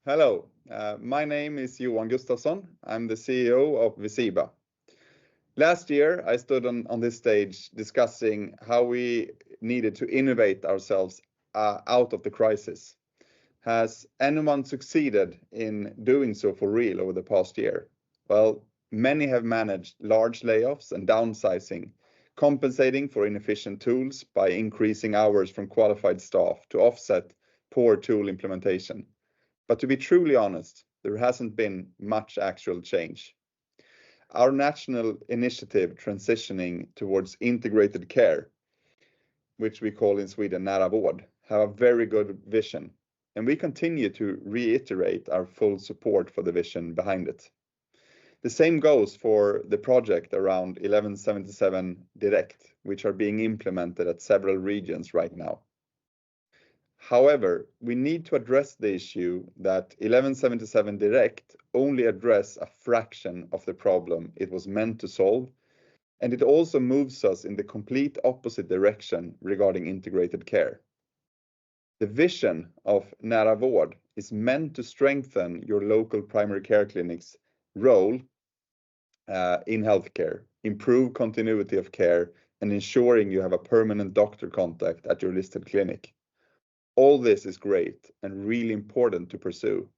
Hello, my name is Johan Gustafsson. I'm the CEO of Visiba. Last year, I stood on this stage discussing how we needed to innovate ourselves out of the crisis. Has anyone succeeded in doing so for real over the past year? Well, many have managed large layoffs and downsizing, compensating for inefficient tools by increasing hours from qualified staff to offset poor tool implementation. But to be truly honest, there hasn't been much actual change. Our national initiative transitioning towards integrated care, which we call in Sweden nära vård, have a very good vision, and we continue to reiterate our full support for the vision behind it. The same goes for the project around 1177 Direct, which are being implemented at several regions right now. However, we need to address the issue that 1177 Direct only address a fraction of the problem it was meant to solve, and it also moves us in the complete opposite direction regarding integrated care. The vision of nära vård is meant to strengthen your local primary care clinic's role in healthcare, improve continuity of care, and ensuring you have a permanent doctor contact at your listed clinic. All this is great and really important to pursue.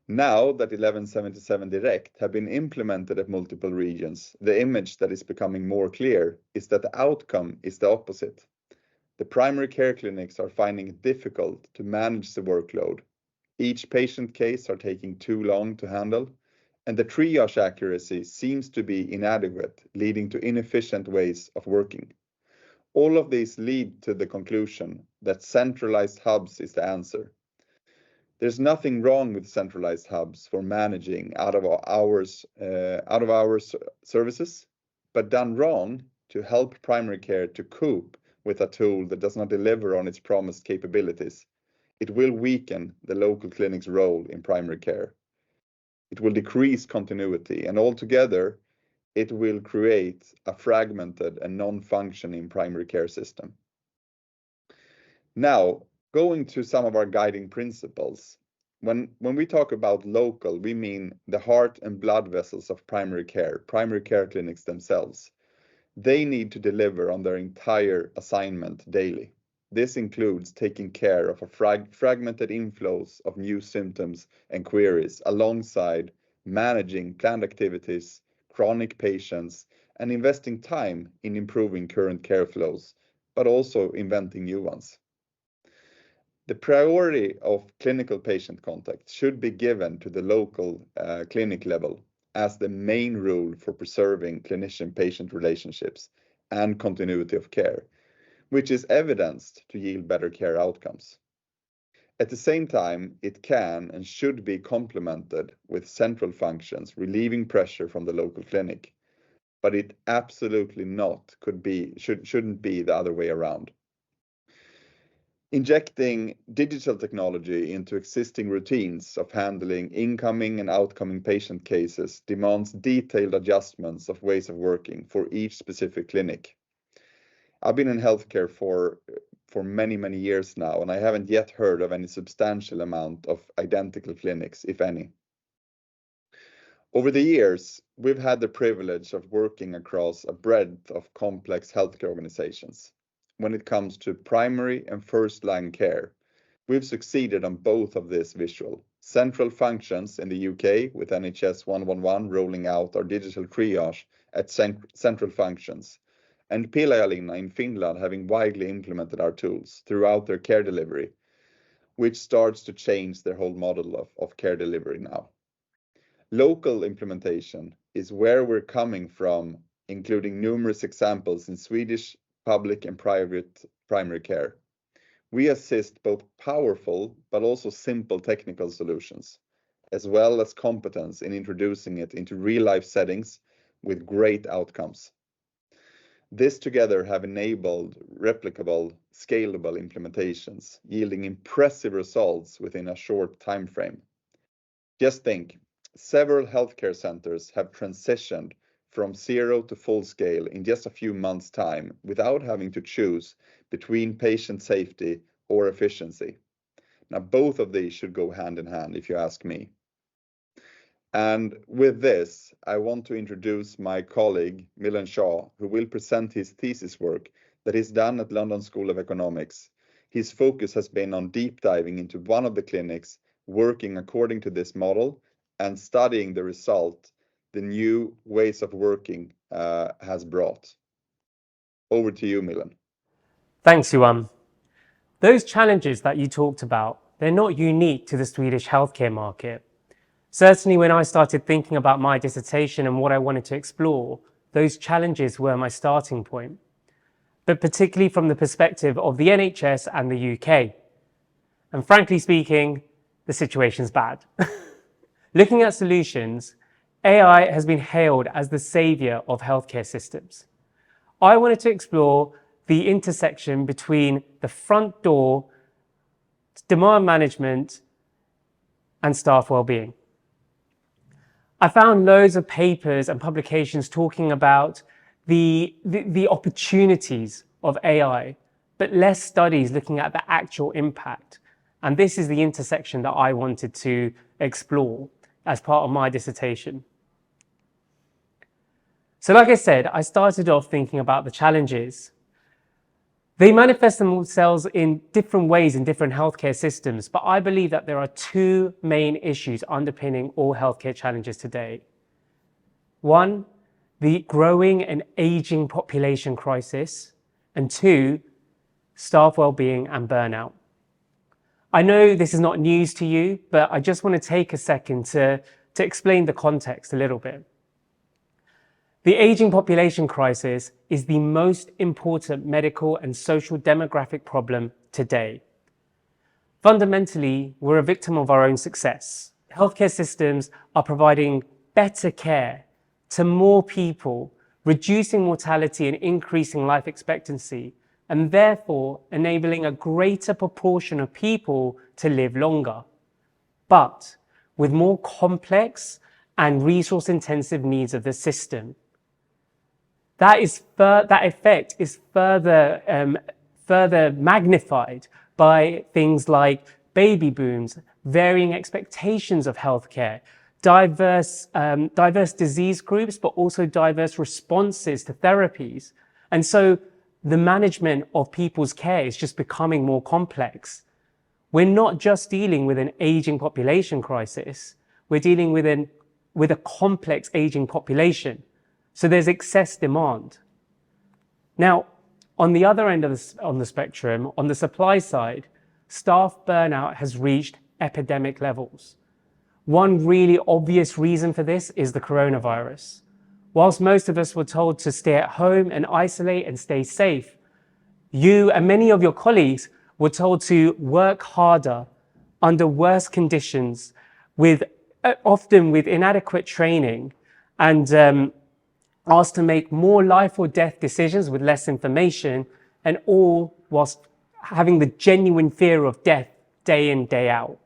Now that 1177 Direct have been implemented at multiple regions, the image that is becoming more clear is that the outcome is the opposite. The primary care clinics are finding it difficult to manage the workload. Each patient case are taking too long to handle, and the triage accuracy seems to be inadequate, leading to inefficient ways of working. All of these lead to the conclusion that centralized hubs is the answer. There's nothing wrong with centralized hubs for managing out of hours services, but done wrong to help primary care to cope with a tool that does not deliver on its promised capabilities. It will weaken the local clinic's role in primary care. It will decrease continuity, and altogether, it will create a fragmented and non-functioning primary care system. Now, going to some of our guiding principles. When we talk about local, we mean the heart and blood vessels of primary care clinics themselves. They need to deliver on their entire assignment daily. This includes taking care of a fragmented inflows of new symptoms and queries alongside managing planned activities, chronic patients, and investing time in improving current care flows, but also inventing new ones. The priority of clinical patient contact should be given to the local clinic level as the main rule for preserving clinician-patient relationships and continuity of care, which is evidenced to yield better care outcomes. At the same time, it can and should be complemented with central functions, relieving pressure from the local clinic, but it absolutely shouldn't be the other way around. Injecting digital technology into existing routines of handling incoming and outgoing patient cases demands detailed adjustments of ways of working for each specific clinic. I've been in healthcare for many years now, and I haven't yet heard of any substantial amount of identical clinics, if any. Over the years, we've had the privilege of working across a breadth of complex healthcare organizations. When it comes to primary and first-line care, we've succeeded on both of this visual. Central functions in the UK with NHS 111 rolling out our digital triage at central functions, and Pila-Jalinna in Finland having widely implemented our tools throughout their care delivery, which starts to change their whole model of care delivery now. Local implementation is where we're coming from, including numerous examples in Swedish public and private primary care. We assist both powerful but also simple technical solutions, as well as competence in introducing it into real-life settings with great outcomes. This together have enabled replicable, scalable implementations, yielding impressive results within a short time frame. Just think, several healthcare centers have transitioned from 0 to full scale in just a few months' time without having to choose between patient safety or efficiency. Now, both of these should go hand in hand, if you ask me. And with this, I want to introduce my colleague, Milan Shah, who will present his thesis work that he's done at London School of Economics. His focus has been on deep diving into one of the clinics working according to this model and studying the result the new ways of working has brought. Over to you, Milan. Thanks, Johan. Those challenges that you talked about, they're not unique to the Swedish healthcare market. Certainly when I started thinking about my dissertation and what I wanted to explore, those challenges were my starting point. But particularly from the perspective of the NHS and the UK. And frankly speaking, the situation's bad. Looking at solutions, AI has been hailed as the savior of healthcare systems. I wanted to explore the intersection between the front door, demand management, and staff well-being. I found loads of papers and publications talking about the opportunities of AI, but less studies looking at the actual impact. And this is the intersection that I wanted to explore as part of my dissertation. So like I said, I started off thinking about the challenges. They manifest themselves in different ways in different healthcare systems, but I believe that there are two main issues underpinning all healthcare challenges today. One, the growing and aging population crisis, and two, staff well-being and burnout. I know this is not news to you, but I just want to take a second to explain the context a little bit. The aging population crisis is the most important medical and social demographic problem today. Fundamentally, we're a victim of our own success. Healthcare systems are providing better care to more people, reducing mortality and increasing life expectancy, and therefore enabling a greater proportion of people to live longer, but with more complex and resource-intensive needs of the system. That effect is further magnified by things like baby booms, varying expectations of healthcare, diverse disease groups, but also diverse responses to therapies. And so the management of people's care is just becoming more complex. We're not just dealing with an aging population crisis, we're dealing with a complex aging population. So there's excess demand. Now, on the other end of the spectrum, on the supply side, staff burnout has reached epidemic levels. One really obvious reason for this is the coronavirus. Whilst most of us were told to stay at home and isolate and stay safe, you and many of your colleagues were told to work harder under worse conditions, often with inadequate training, and asked to make more life or death decisions with less information, and all whilst having the genuine fear of death day in, day out.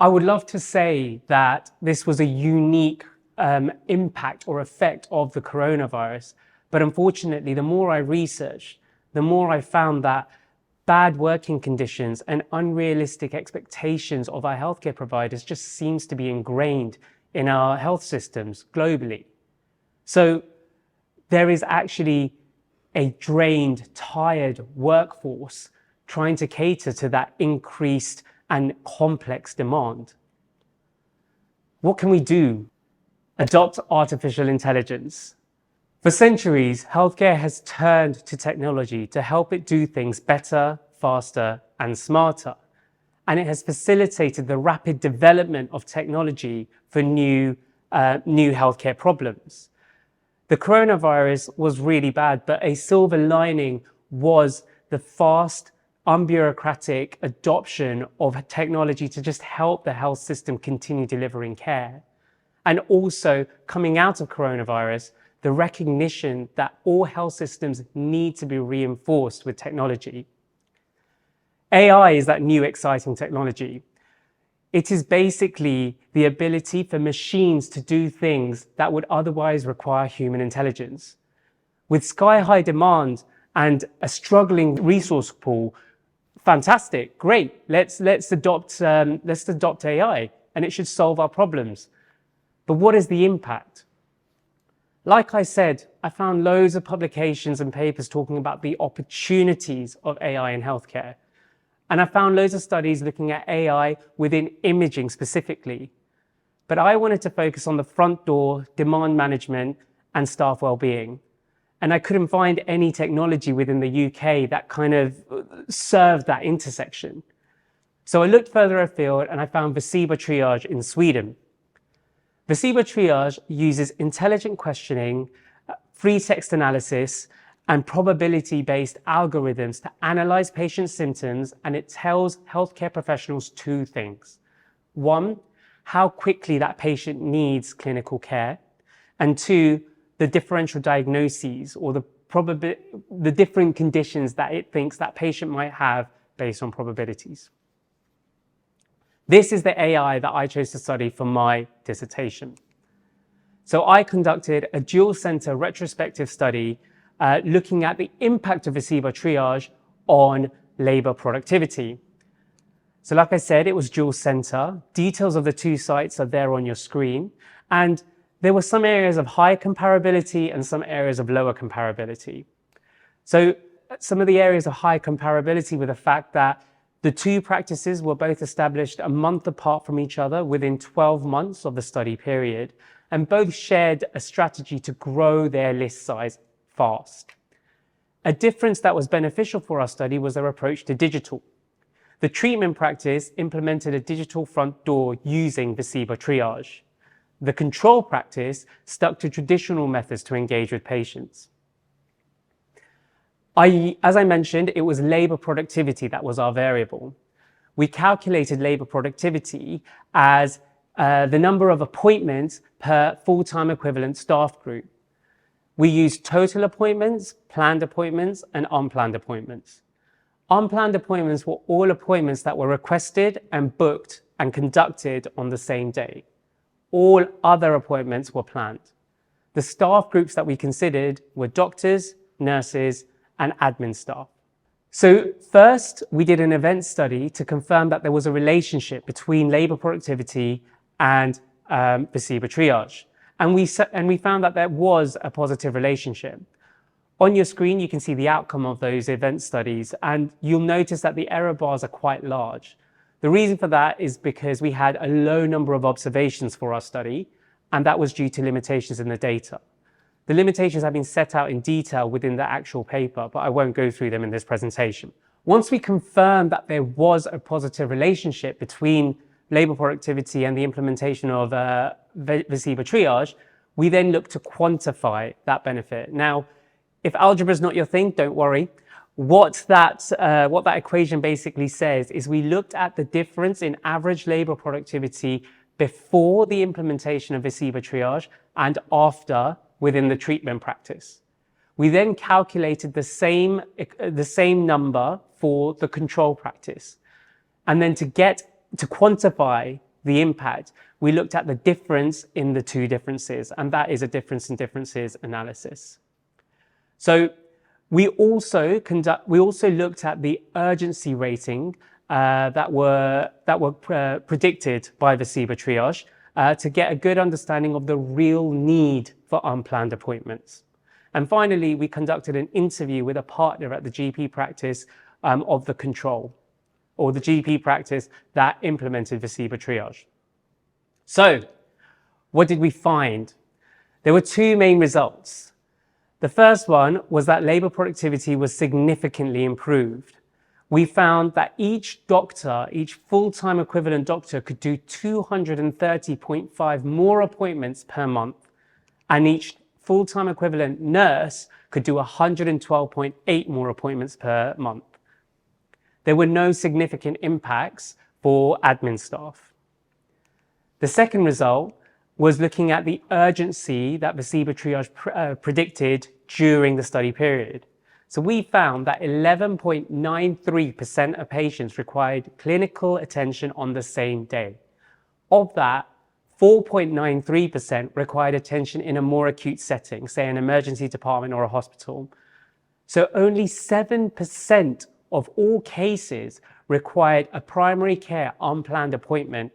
I would love to say that this was a unique impact or effect of the coronavirus, but unfortunately, the more I researched, the more I found that bad working conditions and unrealistic expectations of our healthcare providers just seems to be ingrained in our health systems globally. So there is actually a drained, tired workforce trying to cater to that increased and complex demand. What can we do? Adopt artificial intelligence. For centuries, healthcare has turned to technology to help it do things better, faster, and smarter. And it has facilitated the rapid development of technology for new healthcare problems. The coronavirus was really bad, but a silver lining was the fast, unbureaucratic adoption of technology to just help the health system continue delivering care. And also, coming out of coronavirus, the recognition that all health systems need to be reinforced with technology. AI is that new exciting technology. It is basically the ability for machines to do things that would otherwise require human intelligence. With sky-high demand and a struggling resource pool, fantastic, great. Let's adopt AI, and it should solve our problems. But what is the impact? Like I said, I found loads of publications and papers talking about the opportunities of AI in healthcare. And I found loads of studies looking at AI within imaging specifically. But I wanted to focus on the front door, demand management, and staff well-being. And I couldn't find any technology within the UK that kind of served that intersection. So I looked further afield and I found Visiba Triage in Sweden. Visiba Triage uses intelligent questioning, free text analysis, and probability-based algorithms to analyze patient symptoms, and it tells healthcare professionals two things. One, how quickly that patient needs clinical care, and two, the differential diagnoses or the different conditions that it thinks that patient might have based on probabilities. This is the AI that I chose to study for my dissertation. So I conducted a dual center retrospective study looking at the impact of Visiba Triage on labor productivity. So like I said, it was dual center. Details of the two sites are there on your screen. And there were some areas of high comparability and some areas of lower comparability. So some of the areas of high comparability were the fact that the two practices were both established a month apart from each other within 12 months of the study period, and both shared a strategy to grow their list size fast. A difference that was beneficial for our study was their approach to digital. The treatment practice implemented a digital front door using Visiba Triage. The control practice stuck to traditional methods to engage with patients. As I mentioned, it was labor productivity that was our variable. We calculated labor productivity as the number of appointments per full-time equivalent staff group. We used total appointments, planned appointments, and unplanned appointments. Unplanned appointments were all appointments that were requested and booked and conducted on the same day. All other appointments were planned. The staff groups that we considered were doctors, nurses, and admin staff. So first, we did an event study to confirm that there was a relationship between labor productivity and Visiba Triage. And we found that there was a positive relationship. On your screen, you can see the outcome of those event studies, and you'll notice that the error bars are quite large. The reason for that is because we had a low number of observations for our study, and that was due to limitations in the data. The limitations have been set out in detail within the actual paper, but I won't go through them in this presentation. Once we confirmed that there was a positive relationship between labor productivity and the implementation of Visiba Triage, we then looked to quantify that benefit. Now, if algebra is not your thing, don't worry. What that equation basically says is we looked at the difference in average labor productivity before the implementation of Visiba Triage and after within the treatment practice. We then calculated the same number for the control practice. And then to quantify the impact, we looked at the difference in the two differences, and that is a difference in differences analysis. So we also looked at the urgency rating that were predicted by Visiba Triage to get a good understanding of the real need for unplanned appointments. And finally, we conducted an interview with a partner at the GP practice of the control, or the GP practice that implemented Visiba Triage. So, what did we find? There were two main results. The first one was that labor productivity was significantly improved. We found that each full-time equivalent doctor could do 230.5 more appointments per month, and each full-time equivalent nurse could do 112.8 more appointments per month. There were no significant impacts for admin staff. The second result was looking at the urgency that Visiba Triage predicted during the study period. So we found that 11.93% of patients required clinical attention on the same day. Of that, 4.93% required attention in a more acute setting, say an emergency department or a hospital. So only 7% of all cases required a primary care unplanned appointment.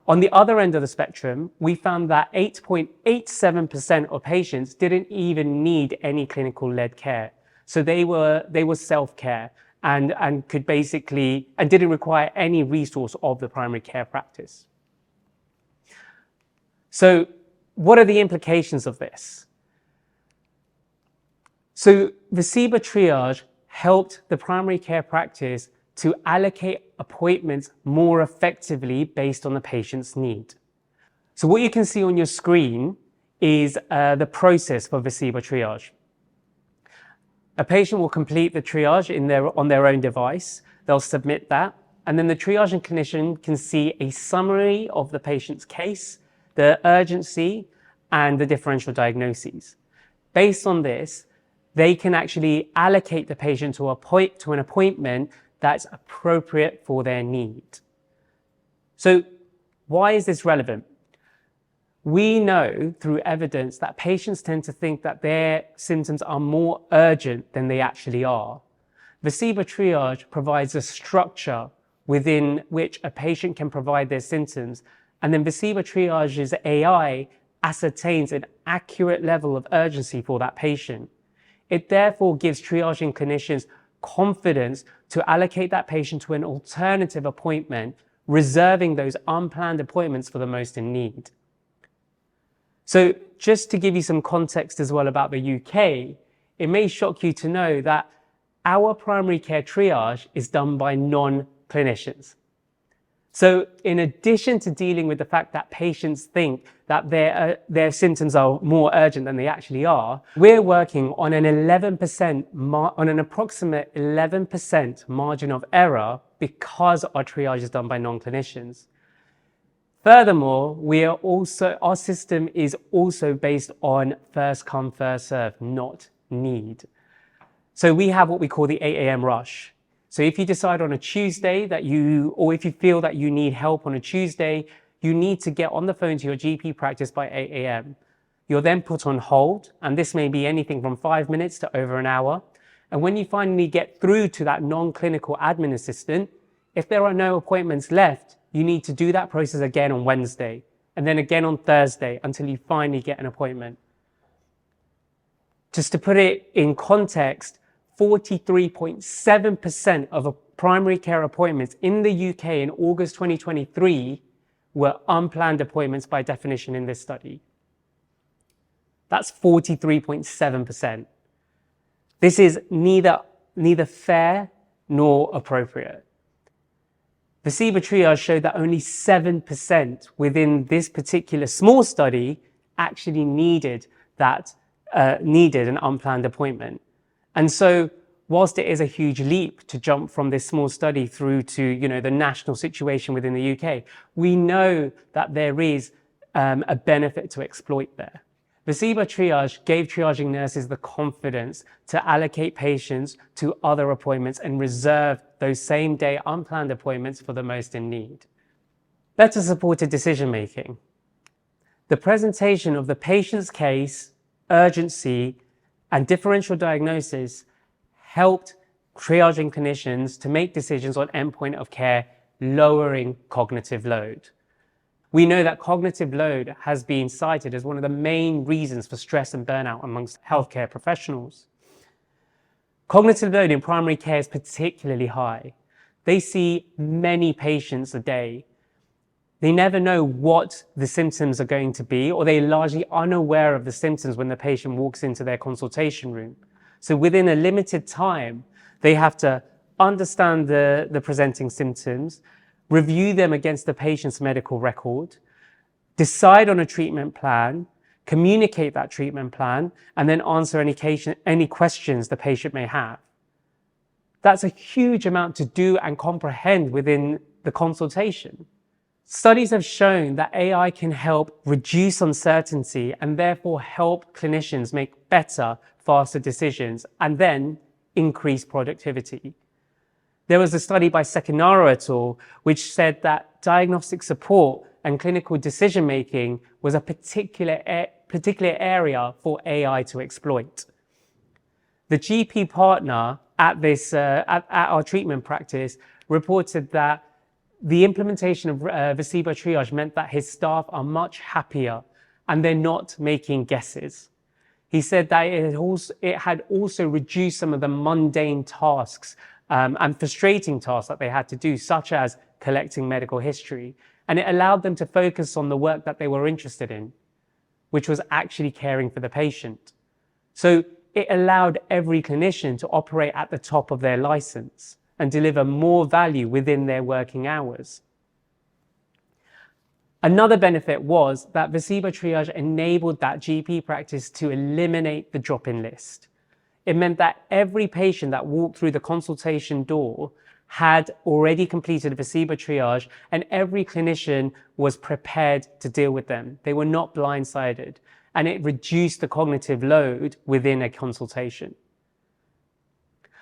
On the other end of the spectrum, we found that 8.87% of patients didn't even need any clinical-led care. So they were self-care and could basically, and didn't require any resource of the primary care practice. So what are the implications of this? So Visiba triage helped the primary care practice to allocate appointments more effectively based on the patient's need. So what you can see on your screen is the process for Visiba triage. A patient will complete the triage on their own device. They'll submit that, and then the triaging clinician can see a summary of the patient's case, the urgency, and the differential diagnoses. Based on this, they can actually allocate the patient to an appointment that's appropriate for their need. So why is this relevant? We know through evidence that patients tend to think that their symptoms are more urgent than they actually are. Visiba triage provides a structure within which a patient can provide their symptoms, and then Visiba triage's AI ascertains an accurate level of urgency for that patient. It therefore gives triaging clinicians confidence to allocate that patient to an alternative appointment, reserving those unplanned appointments for the most in need. So just to give you some context as well about the UK, it may shock you to know that our primary care triage is done by non-clinicians. So in addition to dealing with the fact that patients think that their symptoms are more urgent than they actually are, we're working on an approximate 11% margin of error because our triage is done by non-clinicians. Furthermore, our system is also based on first come, first serve, not need. So we have what we call the 8 a.m. rush. So if you decide on a Tuesday or if you feel that you need help on a Tuesday, you need to get on the phone to your GP practice by 8 a.m. You're then put on hold, and this may be anything from 5 minutes to over an hour. And when you finally get through to that non-clinical admin assistant, if there are no appointments left, you need to do that process again on Wednesday, and then again on Thursday until you finally get an appointment. Just to put it in context, 43.7% of primary care appointments in the UK in August 2023 were unplanned appointments by definition in this study. That's 43.7%. This is neither fair nor appropriate. Visiba triage showed that only 7% within this particular small study actually needed an unplanned appointment. And so whilst it is a huge leap to jump from this small study through to the national situation within the UK, we know that there is a benefit to exploit there. Visiba triage gave triaging nurses the confidence to allocate patients to other appointments and reserve those same day unplanned appointments for the most in need. Better supported decision making. The presentation of the patient's case, urgency, and differential diagnosis helped triaging clinicians to make decisions on endpoint of care, lowering cognitive load. We know that cognitive load has been cited as one of the main reasons for stress and burnout amongst healthcare professionals. Cognitive load in primary care is particularly high. They see many patients a day. They never know what the symptoms are going to be, or they're largely unaware of the symptoms when the patient walks into their consultation room. So within a limited time, they have to understand the presenting symptoms, review them against the patient's medical record, decide on a treatment plan, communicate that treatment plan, and then answer any questions the patient may have. That's a huge amount to do and comprehend within the consultation. Studies have shown that AI can help reduce uncertainty and therefore help clinicians make better, faster decisions and then increase productivity. There was a study by cetnre et al. Which said that diagnostic support and clinical decision-making was a particular area for AI to exploit. The GP partner at our treatment practice reported that the implementation of Vicebo triage meant that his staff are much happier and they're not making guesses. He said that it had also reduced some of the mundane tasks and frustrating tasks that they had to do, such as collecting medical history. And it allowed them to focus on the work that they were interested in, which was actually caring for the patient. So it allowed every clinician to operate at the top of their license and deliver more value within their working hours. Another benefit was that Vicebo triage enabled that GP practice to eliminate the drop-in list. It meant that every patient that walked through the consultation door had already completed a Vicebo triage, and every clinician was prepared to deal with them. They were not blindsided, and it reduced the cognitive load within a consultation.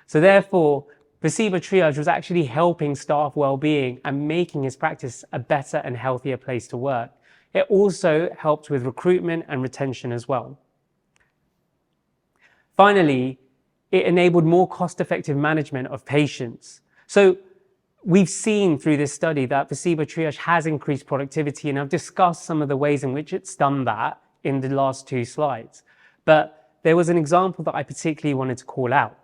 So therefore, Vicebo triage was actually helping staff well-being and making his practice a better and healthier place to work. It also helped with recruitment and retention as well. Finally, it enabled more cost-effective management of patients. So we've seen through this study that Vicebo triage has increased productivity, and I've discussed some of the ways in which it's done that in the last 2 slides. But there was an example that I particularly wanted to call out.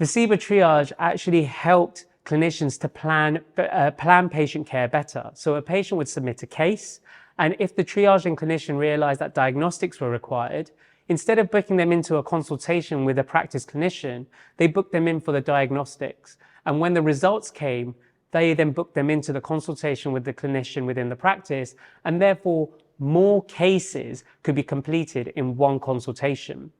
Vicebo triage actually helped clinicians to plan patient care better. So a patient would submit a case, and if the triaging clinician realized that diagnostics were required, instead of booking them into a consultation with a practice clinician, they booked them in for the diagnostics. And when the results came, they then booked them into the consultation with the clinician within the practice, and therefore more cases could be completed in one consultation.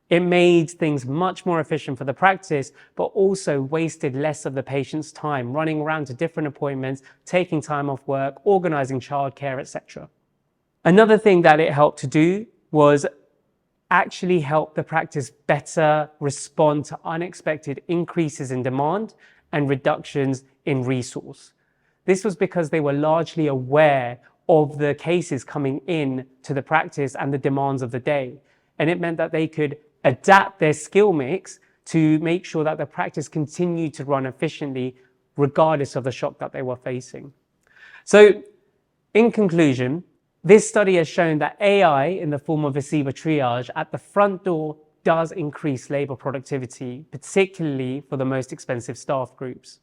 It made things much more efficient for the practice, but also wasted less of the patient's time running around to different appointments, taking time off work, organizing childcare, etc. Another thing that it helped to do was actually help the practice better respond to unexpected increases in demand and reductions in resource. This was because they were largely aware of the cases coming in to the practice and the demands of the day. And it meant that they could adapt their skill mix to make sure that the practice continued to run efficiently, regardless of the shock that they were facing. So in conclusion, this study has shown that AI in the form of Vicebo triage at the front door does increase labor productivity, particularly for the most expensive staff groups.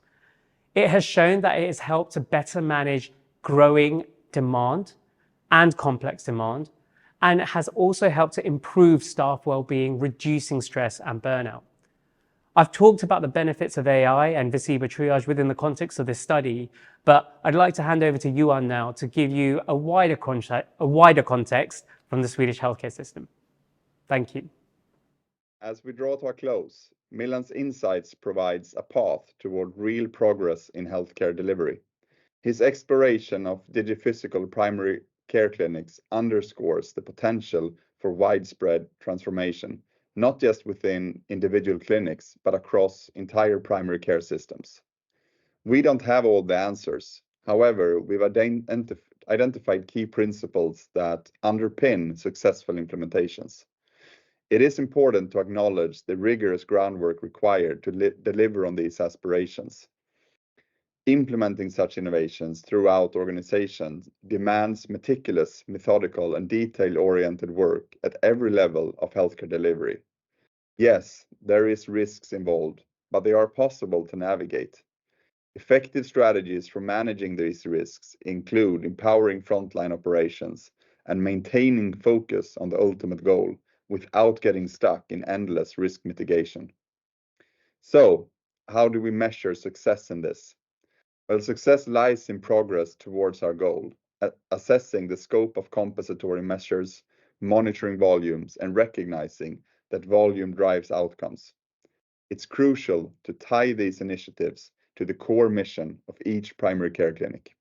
It has shown that it has helped to better manage growing demand and complex demand, and it has also helped to improve staff well-being, reducing stress and burnout. I've talked about the benefits of AI and Vicebo triage within the context of this study, but I'd like to hand over to Johan now to give you a wider context from the Swedish healthcare system. Thank you. As we draw to a close, Milan's insights provides a path toward real progress in healthcare delivery. His exploration of digiphysical primary care clinics underscores the potential for widespread transformation, not just within individual clinics, but across entire primary care systems. We don't have all the answers. However, we've identified key principles that underpin successful implementations. It is important to acknowledge the rigorous groundwork required to deliver on these aspirations. Implementing such innovations throughout organizations demands meticulous, methodical, and detail-oriented work at every level of healthcare delivery. Yes, there is risks involved, but they are possible to navigate. Effective strategies for managing these risks include empowering frontline operations and maintaining focus on the ultimate goal without getting stuck in endless risk mitigation. So, how do we measure success in this? Well, success lies in progress towards our goal, assessing the scope of compensatory measures, monitoring volumes, and recognizing that volume drives outcomes. It's crucial to tie these initiatives to the core mission of each primary care clinic.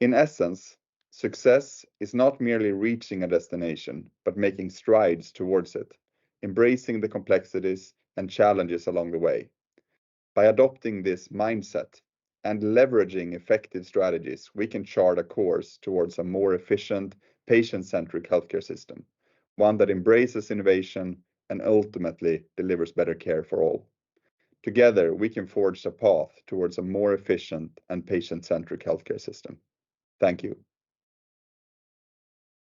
In essence, success is not merely reaching a destination, but making strides towards it, embracing the complexities and challenges along the way. By adopting this mindset and leveraging effective strategies, we can chart a course towards a more efficient, patient-centric healthcare system, one that embraces innovation and ultimately delivers better care for all. Together, we can forge a path towards a more efficient and patient-centric healthcare system. Thank you.